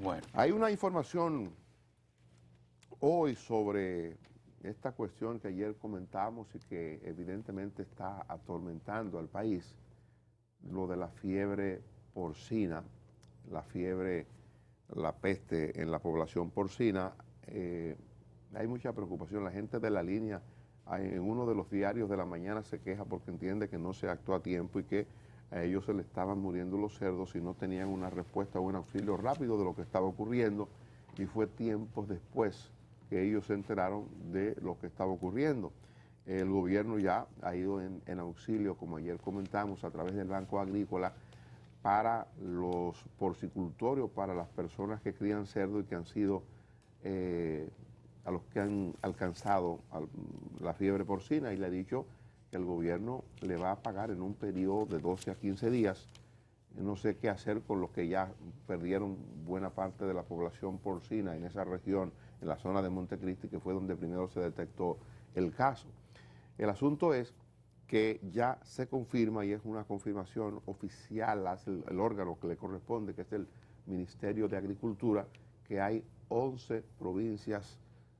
Bueno. Hay una información hoy sobre esta cuestión que ayer comentamos y que evidentemente está atormentando al país, lo de la fiebre porcina, la peste en la población porcina. Hay mucha preocupación. La gente de la línea, en uno de los diarios de la mañana, se queja porque entiende que no se actuó a tiempo y que a ellos se le estaban muriendo los cerdos y no tenían una respuesta o un auxilio rápido de lo que estaba ocurriendo, y fue tiempos después que ellos se enteraron de lo que estaba ocurriendo. El gobierno ya ha ido en auxilio, como ayer comentamos, a través del Banco Agrícola, para los porcicultores, para las personas que crían cerdo y que han sido, a los que han alcanzado la fiebre porcina, y le ha dicho que el gobierno le va a pagar en un periodo de 12 a 15 días. No sé qué hacer con los que ya perdieron buena parte de la población porcina en esa región, en la zona de Montecristi, que fue donde primero se detectó el caso. El asunto es que ya se confirma, y es una confirmación oficial, hace el órgano que le corresponde, que es el Ministerio de Agricultura, que hay 11 provincias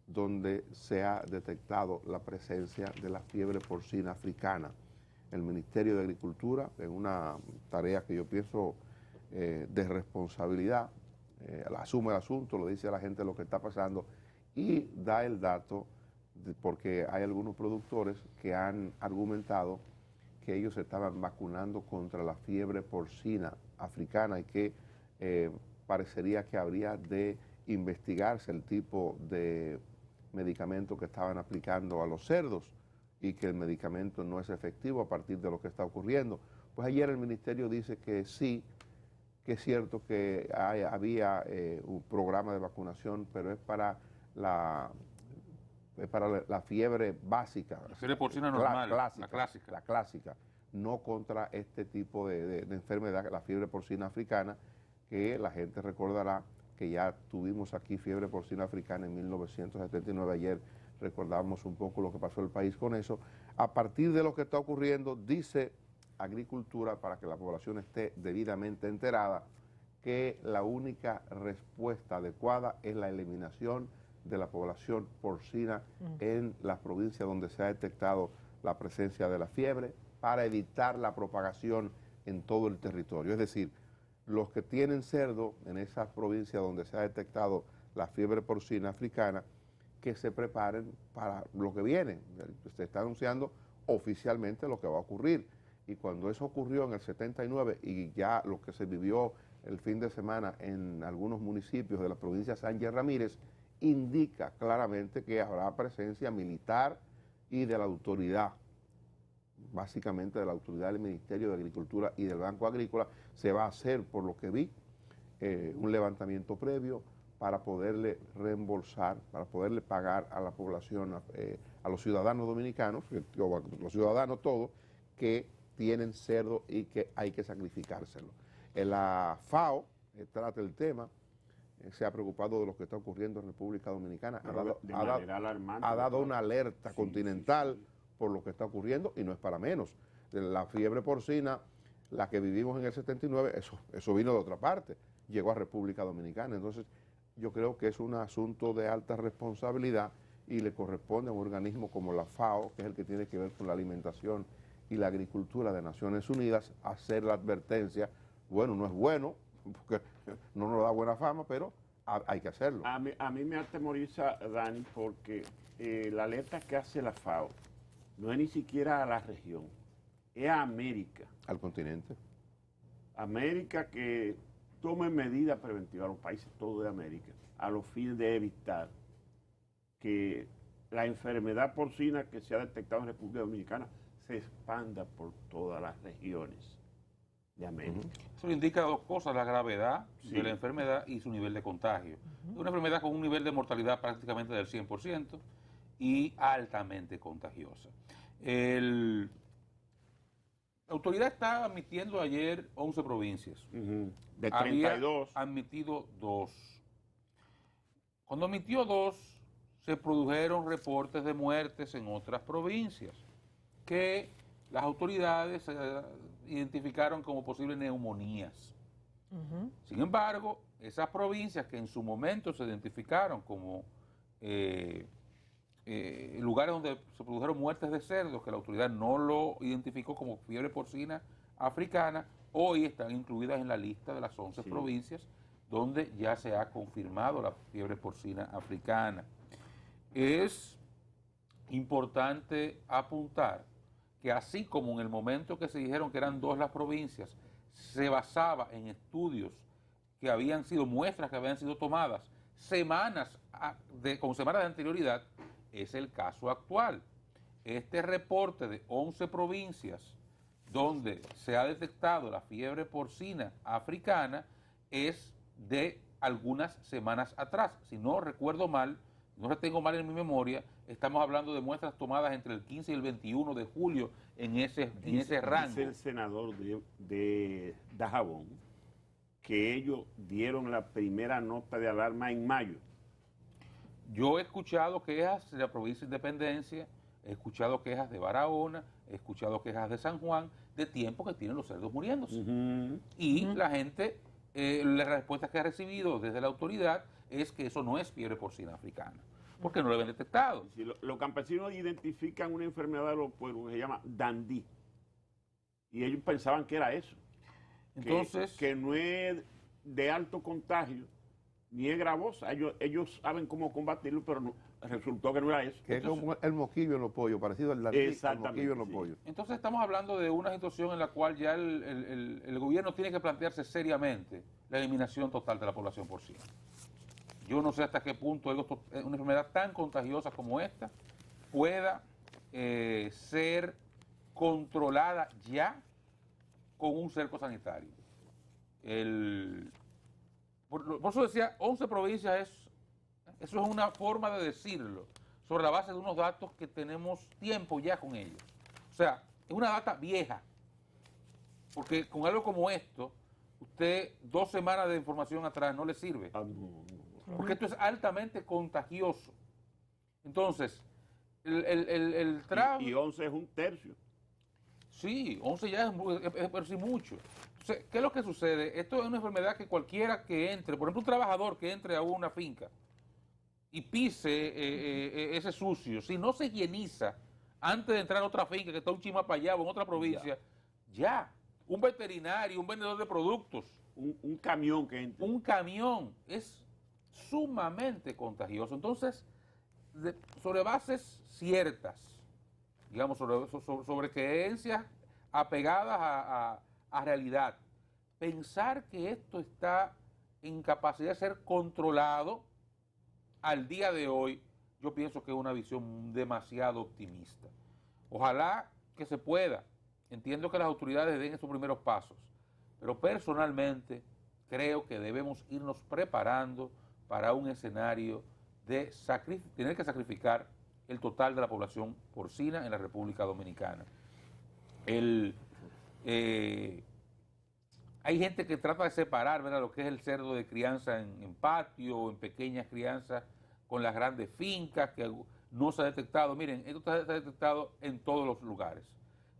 donde se ha detectado la presencia de la fiebre porcina africana. El Ministerio de Agricultura, en una tarea que yo pienso de responsabilidad, asume el asunto, le dice a la gente lo que está pasando y da el dato, porque hay algunos productores que han argumentado que ellos se estaban vacunando contra la fiebre porcina africana y que parecería que habría de investigarse el tipo de medicamento que estaban aplicando a los cerdos y que el medicamento no es efectivo a partir de lo que está ocurriendo. Pues ayer el ministerio dice que sí, que es cierto que había un programa de vacunación, pero es para la fiebre básica. La fiebre porcina normal, la clásica, no contra este tipo de enfermedad, la fiebre porcina africana, que la gente recordará que ya tuvimos aquí fiebre porcina africana en 1979. Ayer recordábamos un poco lo que pasó en el país con eso. A partir de lo que está ocurriendo, dice Agricultura, para que la población esté debidamente enterada, que la única respuesta adecuada es la eliminación de la población porcina en las provincias donde se ha detectado la presencia de la fiebre, para evitar la propagación en todo el territorio. Es decir, los que tienen cerdo en esas provincias donde se ha detectado la fiebre porcina africana, que se preparen para lo que viene. Se está anunciando oficialmente lo que va a ocurrir. Y cuando eso ocurrió en el 79 y ya lo que se vivió el fin de semana en algunos municipios de la provincia de Sánchez Ramírez, indica claramente que habrá presencia militar y de la autoridad, básicamente de la autoridad del Ministerio de Agricultura y del Banco Agrícola. Se va a hacer, por lo que vi, un levantamiento previo para poderle reembolsar, para poderle pagar a la población, a los ciudadanos dominicanos, los ciudadanos todos, que tienen cerdo y que hay que sacrificárselo. La FAO trata el tema, se ha preocupado de lo que está ocurriendo en República Dominicana, ha dado una alerta continental por lo que está ocurriendo, y no es para menos. La fiebre porcina, la que vivimos en el 79, eso vino de otra parte, llegó a República Dominicana. Entonces yo creo que es un asunto de alta responsabilidad y le corresponde a un organismo como la FAO, que es el que tiene que ver con la alimentación y la agricultura de Naciones Unidas, hacer la advertencia. Bueno, no es bueno, porque no nos da buena fama, pero hay que hacerlo. A mí me atemoriza, Dani, porque la alerta que hace la FAO no es ni siquiera a la región, es a América. Al continente. América, que tome medidas preventivas a los países todos de América, a los fines de evitar que la enfermedad porcina que se ha detectado en República Dominicana se expanda por todas las regiones de América. Eso indica dos cosas: la gravedad de la enfermedad y su nivel de contagio. Es una enfermedad con un nivel de mortalidad prácticamente del 100% y altamente contagiosa. La autoridad está admitiendo ayer 11 provincias. De 32. Había admitido 2. Cuando admitió 2, se produjeron reportes de muertes en otras provincias que las autoridades identificaron como posibles neumonías. Sin embargo, esas provincias que en su momento se identificaron como lugares donde se produjeron muertes de cerdos, que la autoridad no lo identificó como fiebre porcina africana, hoy están incluidas en la lista de las 11 provincias donde ya se ha confirmado la fiebre porcina africana. Es importante apuntar que así como en el momento que se dijeron que eran 2 las provincias, se basaba en estudios que habían sido muestras que habían sido tomadas con semanas de anterioridad, es el caso actual. Este reporte de 11 provincias donde se ha detectado la fiebre porcina africana es de algunas semanas atrás. Si no recuerdo mal, no retengo mal en mi memoria, estamos hablando de muestras tomadas entre el 15 y el 21 de julio en ese rango. Dice el senador de Dajabón que ellos dieron la primera nota de alarma en mayo. Yo he escuchado quejas de la provincia de Independencia, he escuchado quejas de Barahona, he escuchado quejas de San Juan, de tiempo que tienen los cerdos muriéndose. Y la gente, la respuesta que ha recibido desde la autoridad es que eso no es fiebre porcina africana, porque no lo habían detectado. Si los campesinos identifican una enfermedad de los pueblos que se llama dandí, y ellos pensaban que era eso. Entonces, que no es de alto contagio, ni es gravosa. Ellos saben cómo combatirlo, pero resultó que no era eso. Que entonces, es como el moquillo en los pollos, parecido al dandí, el moquillo en los pollos. Entonces estamos hablando de una situación en la cual ya el gobierno tiene que plantearse seriamente la eliminación total de la población porcina. Yo no sé hasta qué punto una enfermedad tan contagiosa como esta pueda ser controlada ya con un cerco sanitario. Por eso decía, 11 provincias, eso es una forma de decirlo, sobre la base de unos datos que tenemos tiempo ya con ellos. O sea, es una data vieja, porque con algo como esto, usted 2 semanas de información atrás no le sirve, porque esto es altamente contagioso. Entonces, el tramo... Y 11 es un tercio. Sí, 11 ya es por sí mucho. Entonces, ¿qué es lo que sucede? Esto es una enfermedad que cualquiera que entre, por ejemplo, un trabajador que entre a una finca y pise ese sucio, si no se higieniza antes de entrar a otra finca que está un chima para allá o en otra provincia, ya. Un veterinario, un vendedor de productos. Un camión que entra. Un camión es sumamente contagioso. Entonces, sobre bases ciertas, digamos, sobre creencias apegadas a realidad, pensar que esto está en capacidad de ser controlado al día de hoy, yo pienso que es una visión demasiado optimista. Ojalá que se pueda. Entiendo que las autoridades den esos primeros pasos, pero personalmente creo que debemos irnos preparando para un escenario de tener que sacrificar el total de la población porcina en la República Dominicana. Hay gente que trata de separar, ¿verdad?, lo que es el cerdo de crianza en patio o en pequeñas crianzas con las grandes fincas, que no se ha detectado. Miren, esto está detectado en todos los lugares.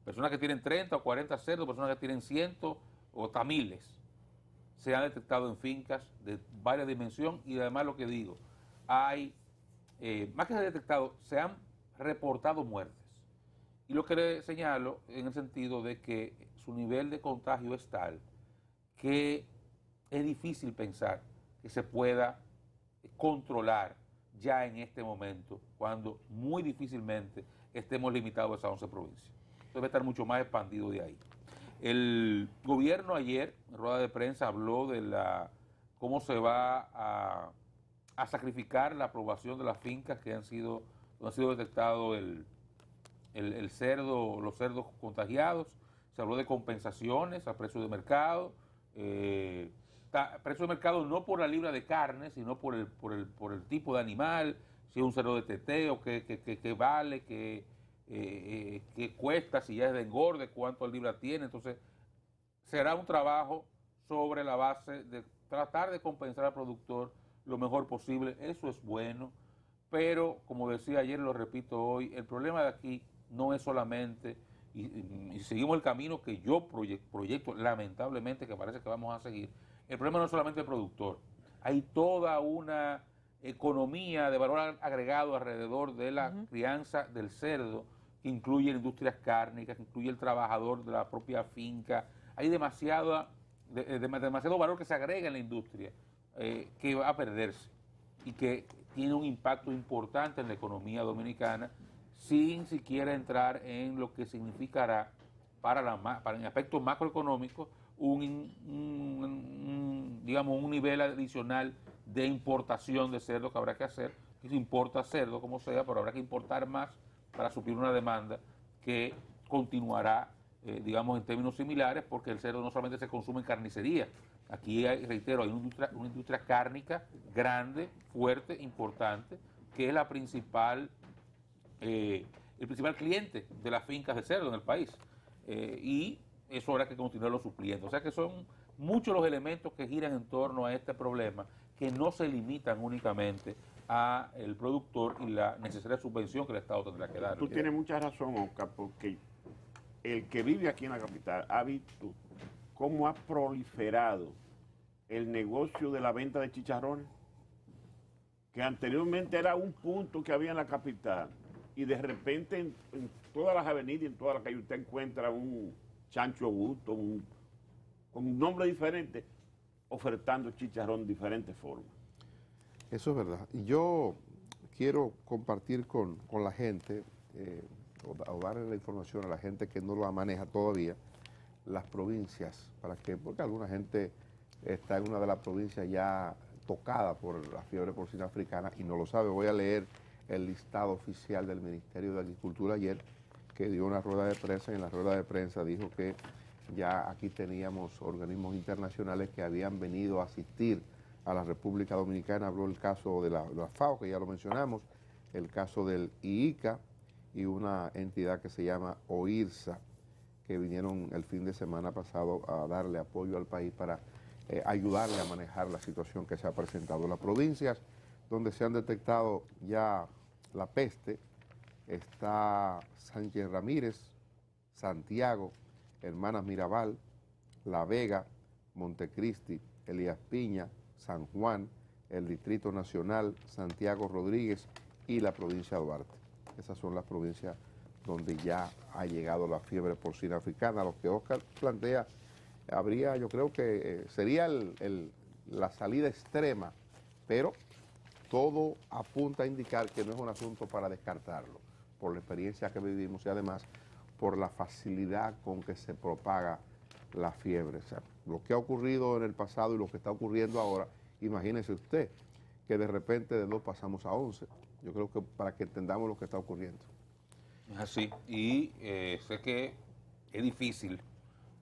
Personas que tienen 30 o 40 cerdos, personas que tienen 100 o hasta miles, se han detectado en fincas de varias dimensiones y además lo que digo, hay, más que se ha detectado, se han reportado muertes. Y lo que le señalo en el sentido de que su nivel de contagio es tal que es difícil pensar que se pueda controlar ya en este momento, cuando muy difícilmente estemos limitados a esas 11 provincias. Debe estar mucho más expandido de ahí. El gobierno ayer, en rueda de prensa, habló de cómo se va a sacrificar la aprobación de las fincas que han sido detectados los cerdos contagiados. Se habló de compensaciones a precio de mercado. Precio de mercado no por la libra de carne, sino por el tipo de animal, si es un cerdo de teteo, qué vale, qué cuesta, si ya es de engorde, cuánto libra tiene. Entonces, será un trabajo sobre la base de tratar de compensar al productor lo mejor posible. Eso es bueno, pero como decía ayer, lo repito hoy, el problema de aquí no es solamente, y seguimos el camino que yo proyecto, lamentablemente, que parece que vamos a seguir. El problema no es solamente el productor, hay toda una economía de valor agregado alrededor de la crianza del cerdo, que incluye industrias cárnicas, que incluye el trabajador de la propia finca. Hay demasiado valor que se agrega en la industria que va a perderse y que tiene un impacto importante en la economía dominicana, sin siquiera entrar en lo que significará para en aspectos macroeconómicos digamos, un nivel adicional de importación de cerdo que habrá que hacer. Que se importa cerdo como sea, pero habrá que importar más para suplir una demanda que continuará, digamos, en términos similares, porque el cerdo no solamente se consume en carnicería. Aquí, reitero, hay una industria cárnica grande, fuerte, importante, que es el principal cliente de las fincas de cerdo en el país. Y eso habrá que continuarlo supliendo. O sea que son muchos los elementos que giran en torno a este problema, que no se limitan únicamente a el productor y la necesaria subvención que el Estado tendrá que dar. Tú tienes mucha razón, Oscar, porque el que vive aquí en la capital ha visto cómo ha proliferado el negocio de la venta de chicharrones, que anteriormente era un punto que había en la capital, y de repente en todas las avenidas y en todas las calles usted encuentra un Chancho Augusto, con un nombre diferente, ofertando chicharrón de diferentes formas. Eso es verdad. Y yo quiero compartir con la gente, o darle la información a la gente que no la maneja todavía, las provincias, porque alguna gente está en una de las provincias ya tocada por la fiebre porcina africana y no lo sabe. Voy a leer el listado oficial del Ministerio de Agricultura ayer, que dio una rueda de prensa, y en la rueda de prensa dijo que ya aquí teníamos organismos internacionales que habían venido a asistir a la República Dominicana. Habló el caso de la FAO, que ya lo mencionamos, el caso del IICA y una entidad que se llama OIRSA, que vinieron el fin de semana pasado a darle apoyo al país para ayudarle a manejar la situación que se ha presentado en las provincias donde se han detectado ya la peste. Está Sánchez Ramírez, Santiago, Hermanas Mirabal, La Vega, Montecristi, Elías Piña, San Juan, el Distrito Nacional, Santiago Rodríguez y la provincia de Duarte. Esas son las provincias donde ya ha llegado la fiebre porcina africana. Lo que Oscar plantea, yo creo que sería la salida extrema, pero todo apunta a indicar que no es un asunto para descartarlo, por la experiencia que vivimos y además por la facilidad con que se propaga la fiebre. O sea, lo que ha ocurrido en el pasado y lo que está ocurriendo ahora, imagínese usted que de repente de 2 pasamos a 11. Yo creo que para que entendamos lo que está ocurriendo. Es así, y sé que es difícil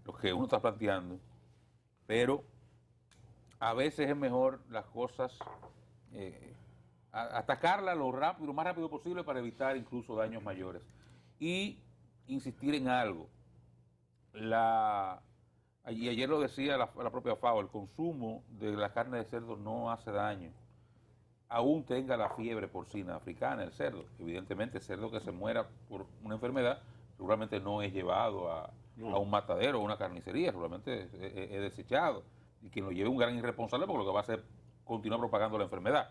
lo que uno está planteando, pero a veces es mejor las cosas atacarlas lo más rápido posible para evitar incluso daños mayores. Y insistir en algo. Y ayer lo decía la propia FAO, el consumo de la carne de cerdo no hace daño, aún tenga la fiebre porcina africana, el cerdo. Evidentemente, el cerdo que se muera por una enfermedad seguramente no es llevado a un matadero o una carnicería, seguramente es desechado. Y quien lo lleve es un gran irresponsable, porque lo que va a hacer es continuar propagando la enfermedad.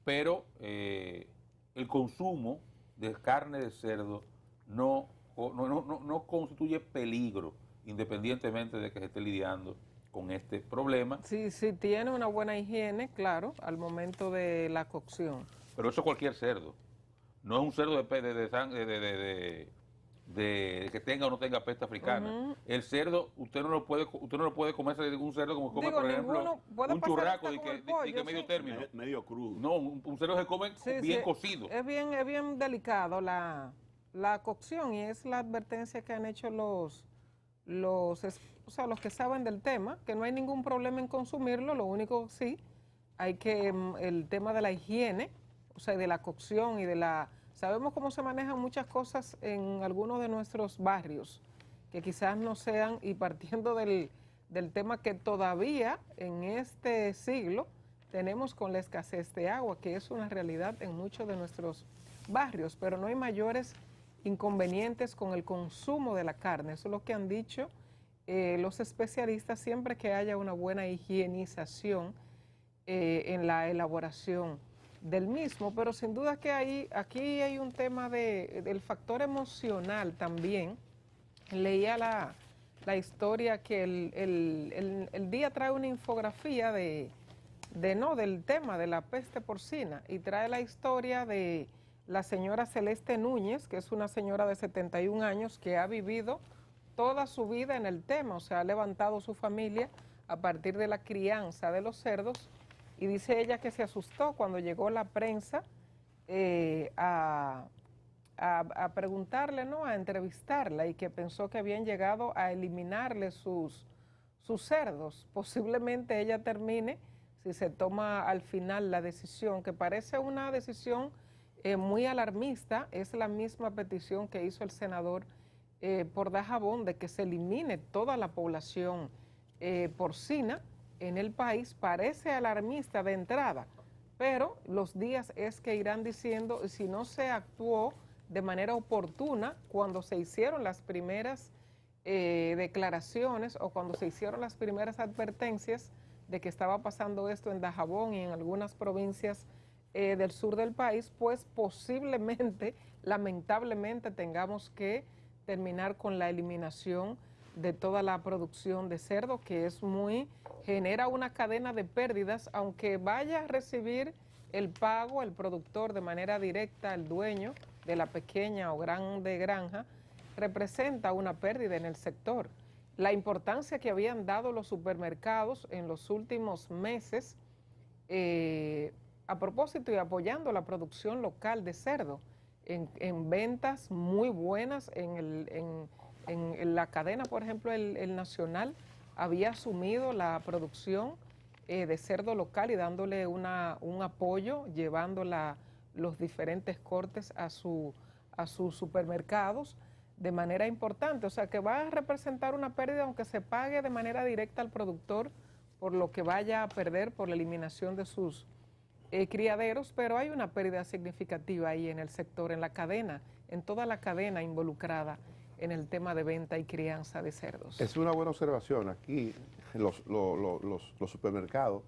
Pero el consumo de carne de cerdo no constituye peligro, independientemente de que se esté lidiando con este problema. Sí, tiene una buena higiene, claro, al momento de la cocción. Pero eso es cualquier cerdo. No es un cerdo que tenga o no tenga peste africana. El cerdo, usted no lo puede comerse de un cerdo como come, por ejemplo, un churraco de que medio término. Medio crudo. No, un cerdo se come bien cocido. Es bien delicado la cocción, y es la advertencia que han hecho los que saben del tema, que no hay ningún problema en consumirlo. Lo único sí, hay que el tema de la higiene, o sea, de la cocción y sabemos cómo se manejan muchas cosas en algunos de nuestros barrios, que quizás no sean, y partiendo del tema que todavía en este siglo tenemos con la escasez de agua, que es una realidad en muchos de nuestros barrios, pero no hay mayores inconvenientes con el consumo de la carne. Eso es lo que han dicho los especialistas, siempre que haya una buena higienización en la elaboración del mismo, pero sin duda que aquí hay un tema del factor emocional también. Leía la historia que el día trae una infografía del tema de la peste porcina y trae la historia de la señora Celeste Núñez, que es una señora de 71 años que ha vivido toda su vida en el tema, o sea, ha levantado su familia a partir de la crianza de los cerdos, y dice ella que se asustó cuando llegó la prensa a preguntarle, ¿no?, a entrevistarla, y que pensó que habían llegado a eliminarle sus cerdos. Posiblemente ella termine, si se toma al final la decisión, que parece una decisión muy alarmista, es la misma petición que hizo el senador por Dajabón, de que se elimine toda la población porcina en el país. Parece alarmista de entrada, pero los días es que irán diciendo si no se actuó de manera oportuna cuando se hicieron las primeras declaraciones o cuando se hicieron las primeras advertencias de que estaba pasando esto en Dajabón y en algunas provincias del sur del país, pues posiblemente, lamentablemente, tengamos que terminar con la eliminación de toda la producción de cerdo, que genera una cadena de pérdidas, aunque vaya a recibir el pago el productor de manera directa, el dueño de la pequeña o grande granja, representa una pérdida en el sector. La importancia que habían dado los supermercados en los últimos meses a propósito y apoyando la producción local de cerdo en ventas muy buenas en la cadena, por ejemplo, el Nacional había asumido la producción de cerdo local y dándole un apoyo, llevando los diferentes cortes a sus supermercados de manera importante. O sea, que va a representar una pérdida, aunque se pague de manera directa al productor por lo que vaya a perder por la eliminación de sus criaderos, pero hay una pérdida significativa ahí en el sector, en la cadena, en toda la cadena involucrada en el tema de venta y crianza de cerdos. Es una buena observación. Aquí los supermercados,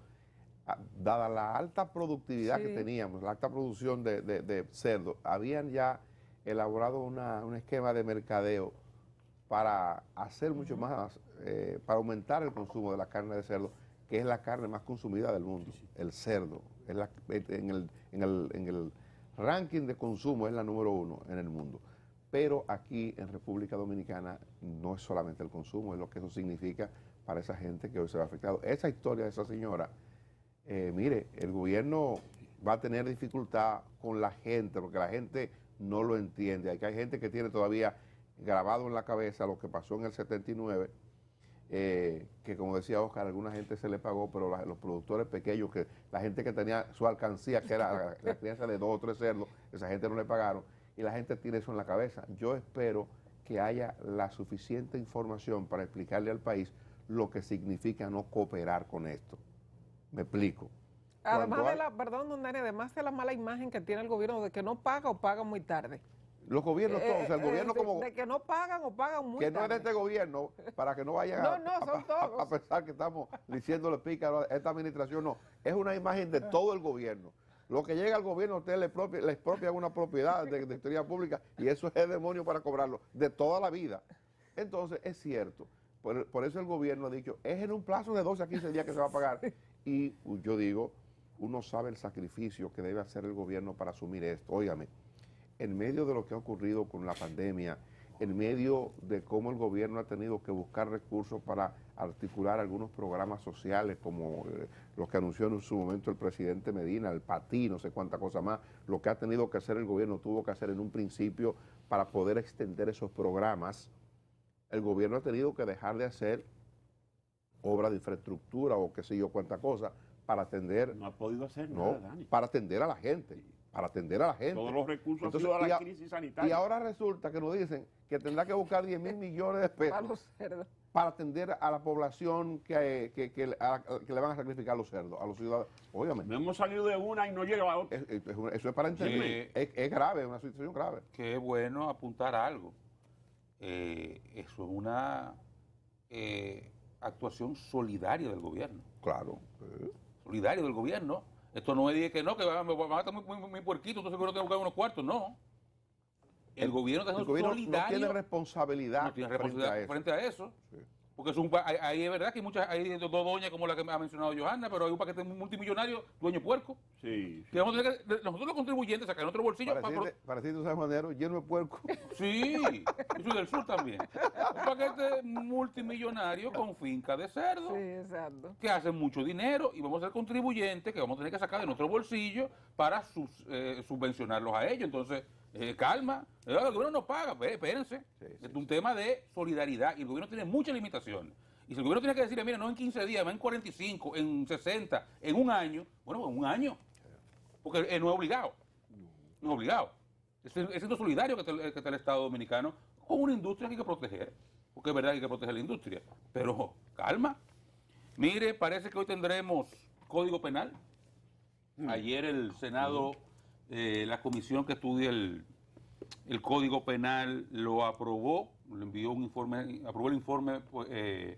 dada la alta productividad que teníamos, la alta producción de cerdo, habían ya elaborado un esquema de mercadeo para hacer mucho más, para aumentar el consumo de la carne de cerdo, que es la carne más consumida del mundo, el cerdo. En el ranking de consumo es la número 1 en el mundo. Pero aquí en República Dominicana no es solamente el consumo, es lo que eso significa para esa gente que hoy se va afectado. Esa historia de esa señora, mire, el gobierno va a tener dificultad con la gente, porque la gente no lo entiende. Hay gente que tiene todavía grabado en la cabeza lo que pasó en el 79, que como decía Oscar, a alguna gente se le pagó, pero los productores pequeños, que la gente que tenía su alcancía, que era la crianza de 2 o 3 cerdos, esa gente no le pagaron. Y la gente tiene eso en la cabeza. Yo espero que haya la suficiente información para explicarle al país lo que significa no cooperar con esto. Me explico. Además además de la mala imagen que tiene el gobierno de que no paga o paga muy tarde. Los gobiernos todos, o sea, el gobierno como... De que no pagan o pagan muy tarde. Que no es de este gobierno, para que no vayan a pensar que estamos diciéndole pícaro a esta administración, no. Es una imagen de todo el gobierno. Lo que llega al gobierno, usted le expropia una propiedad de utilidad pública y eso es demonio para cobrarlo de toda la vida. Entonces, es cierto. Por eso el gobierno ha dicho, es en un plazo de 12 a 15 días que se va a pagar. Y yo digo, uno sabe el sacrificio que debe hacer el gobierno para asumir esto. Óigame, en medio de lo que ha ocurrido con la pandemia, en medio de cómo el gobierno ha tenido que buscar recursos para articular algunos programas sociales como los que anunció en su momento el presidente Medina, el PATI, no sé cuánta cosa más, lo que ha tenido que hacer el gobierno tuvo que hacer en un principio para poder extender esos programas. El gobierno ha tenido que dejar de hacer obras de infraestructura o qué sé yo cuánta cosa para atender... No ha podido hacer nada, Dani. Para atender a la gente. Para atender a la gente. Todos los recursos han sido a la crisis sanitaria. Y ahora resulta que nos dicen que tendrá que buscar 10.000 millones de pesos para atender a la población que le van a sacrificar los cerdos, a los ciudadanos. Óigame. No hemos salido de una y no llega a otra. Eso es para entender. Es grave, es una situación grave. Qué bueno apuntar algo. Eso es una actuación solidaria del gobierno. Claro. solidario del gobierno. Esto no es de que no, que van a estar muy puerquitos, entonces no tengo que buscar unos cuartos, no. El gobierno está El siendo gobierno solidario. no tiene responsabilidad, No tiene responsabilidad frente a eso. Sí. Porque ahí es verdad que hay dos doñas como la que ha mencionado Johanna, pero hay un paquete multimillonario, dueño puerco. Sí. Que vamos a tener que, nosotros los contribuyentes, sacar nuestro bolsillo Para decirte, ¿sabes, Manero? Lleno de puerco. Sí, yo soy del sur también. Un paquete multimillonario con finca de cerdo. Sí, exacto. Que hacen mucho dinero y vamos a ser contribuyentes que vamos a tener que sacar de nuestro bolsillo para subvencionarlos a ellos. Entonces, calma, el gobierno no paga, espérense. Es un tema de solidaridad y el gobierno tiene muchas limitaciones. Y si el gobierno tiene que decir, mira, no en 15 días, no en 45, en 60, en un año, bueno, en un año, porque no es obligado. No es obligado. Es siendo solidario que está el Estado Dominicano con una industria que hay que proteger, porque es verdad que hay que proteger la industria. Pero calma. Mire, parece que hoy tendremos Código Penal. Ayer el Senado, la comisión que estudia el Código Penal lo aprobó, le envió un informe, aprobó el informe